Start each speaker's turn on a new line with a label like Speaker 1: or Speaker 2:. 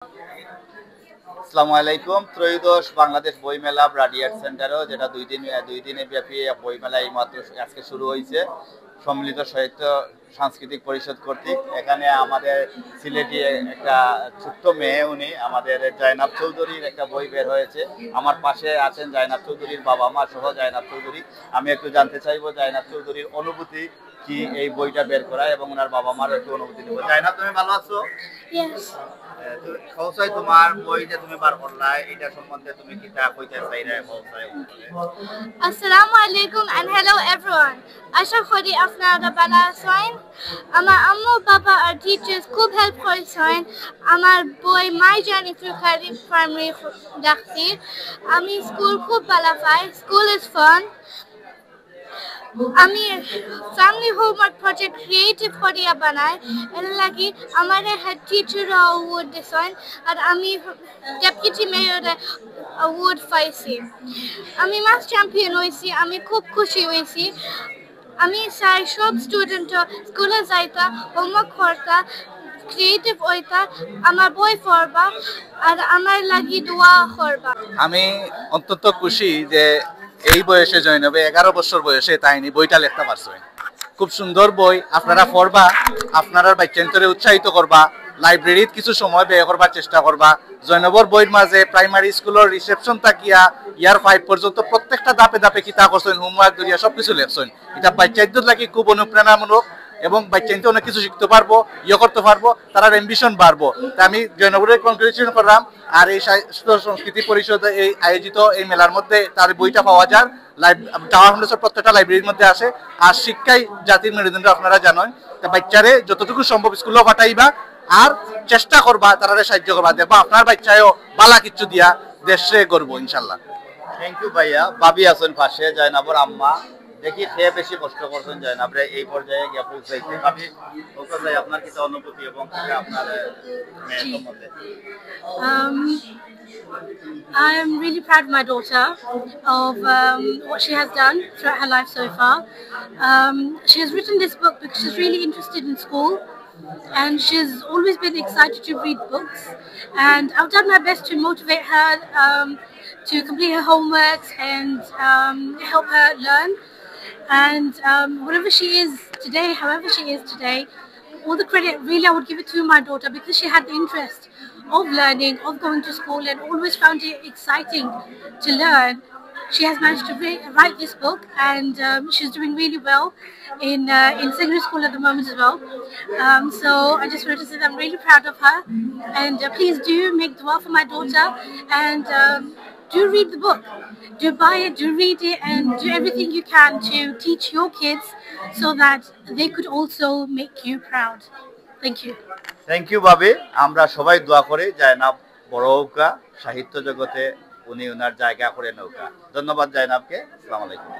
Speaker 1: আসসালামু আলাইকুম। ত্রয়োদশ বাংলাদেশ বইমেলা ব্রাডিয়ার্ট সেন্টারও যেটা দুই দিনের ব্যাপী বইমেলা এইমাত্র আজকে শুরু হয়েছে সম্মিলিত সাহিত্য সাংস্কৃতিক পরিষদ কর্তৃক। এখানে আমাদের সিলেটি একটা ছোট্ট মেয়ে, উনি আমাদের জয়নাব চৌধুরীর একটা বই বের হয়েছে। আমার পাশে আছেন জয়নাব চৌধুরীর বাবা মা সহ জয়নাব চৌধুরী। আমি একটু জানতে চাইবো জয়নাব চৌধুরীর অনুভূতি কি এই বইটা বের করা এবং ওনার বাবা মার একটু অনুভূতি নেব। জয়নাব, তুমি ভালো আছো? কৌশাই তোমার বইটা তুমি বার করলা, এটা সম্বন্ধে তুমি কিটা কইতে চাইরা Kaushal?
Speaker 2: Assalamu alaikum and hello everyone. আশা করি আপনারা ভালো আছেন। আমার আম্মু বাবা আর টিচার্স খুব হেল্প করেছেন আমার বই my journey through Karim primary দেখছি। আমি স্কুল খুব ভালো পাই। School is fun. আমি ফ্যামিলি হোমওয়ার্ক প্রজেক্ট ক্রিয়েটিভ করিয়া বানাই, এর লাগি আমার হেড টিচার অ্যাওয়ার্ড দিছেন আর আমি ডেপুটি মেয়র অ্যাওয়ার্ড পাইছি। আমি মাস চ্যাম্পিয়ন হয়েছি। আমি খুব খুশি হয়েছি। আমি চাই সব স্টুডেন্ট স্কুলে যাইতা, হোমওয়ার্ক করতা, ক্রিয়েটিভ হইতা, আমার বই পড়বা আর আমার লাগি দোয়া করবা।
Speaker 3: আমি অত্যন্ত খুশি যে এই বয়সে জয়নবে 11 বছর বয়সে তাইনি বইটা লিখতে পারছে। খুব সুন্দর বই, আপনারা পড়বা, আপনারা বাচ্চান্তরে উৎসাহিত করবা, লাইব্রেরিত কিছু সময় ব্যয় করবার চেষ্টা করবা। জয়নবর বইয়ের মাঝে প্রাইমারি স্কুলের রিসেপশন থাকিয়া ইয়ার 5 পর্যন্ত প্রত্যেকটা ধাপে ধাপে কিতা করছেন, হোমওয়ার্ক দরিয়া সবকিছু লেখছেন। এটা বাচ্চাদের লাগি খুব অনুপ্রেরণামূলক এবং বাচ্চাইতে অনেক কিছু শিখতে পারবো, করতে পারবো, তার অ্যাম্বিশন বাড়বো। তা আমি জয়নগরের কংগ্রেচুলেশন করলাম। আর এই সাহিত্য সংস্কৃতি পরিষদ এই আয়োজিত এই মেলার মধ্যে তার বইটা পাওয়া যায় টাওয়ার ফাউন্ডেশন প্রত্যেকটা লাইব্রেরির মধ্যে আসে। আর শিক্ষাই জাতির মেরুদণ্ড, আপনারা জানেন। তা বাচ্চারে যতটুকু সম্ভব স্কুলেও পাঠাইবা আর চেষ্টা করবা তারা সাহায্য করবা, দেখবা আপনার বাচ্চায়ও বালা কিচ্ছু দিয়া দেশে গড়বো ইনশাল্লাহ।
Speaker 1: থ্যাংক ইউ ভাইয়া। ভাবি আছেন পাশে, জয়নাবর আম্মা। দেখি সে বেশি কষ্ট করছেন জয়নাবরে এই পর্যায়ে গিয়ে পৌঁছাইতে। ভাবি, ওকে আপনার কিছু অনুভূতি এবং আপনার মেয়ের সম্বন্ধে?
Speaker 4: I'm really proud of my daughter of what she has done throughout her life so far. She has written this book because she's really interested in school and she's always been excited to read books, and I've done my best to motivate her to complete her homeworks and help her learn. And whatever she is today, however she is today, all the credit really I would give it to my daughter because she had the interest of learning, of going to school, and always found it exciting to learn. She has managed to write this book, and she's doing really well in secondary school at the moment as well. So I just wanted to say that I'm really proud of her, and please do make dua for my daughter, and do read the book, do buy it, do read it, and do everything you can to teach your kids so that they could also make you proud. Thank you.
Speaker 1: Thank you ভাবি। আমরা সবাই দোয়া করি জয়নাব বড় নৌকা সাহিত্য জগতে উনি ওনার জায়গা করে নৌকা। ধন্যবাদ জয়নাবকে। আসসালামু আলাইকুম।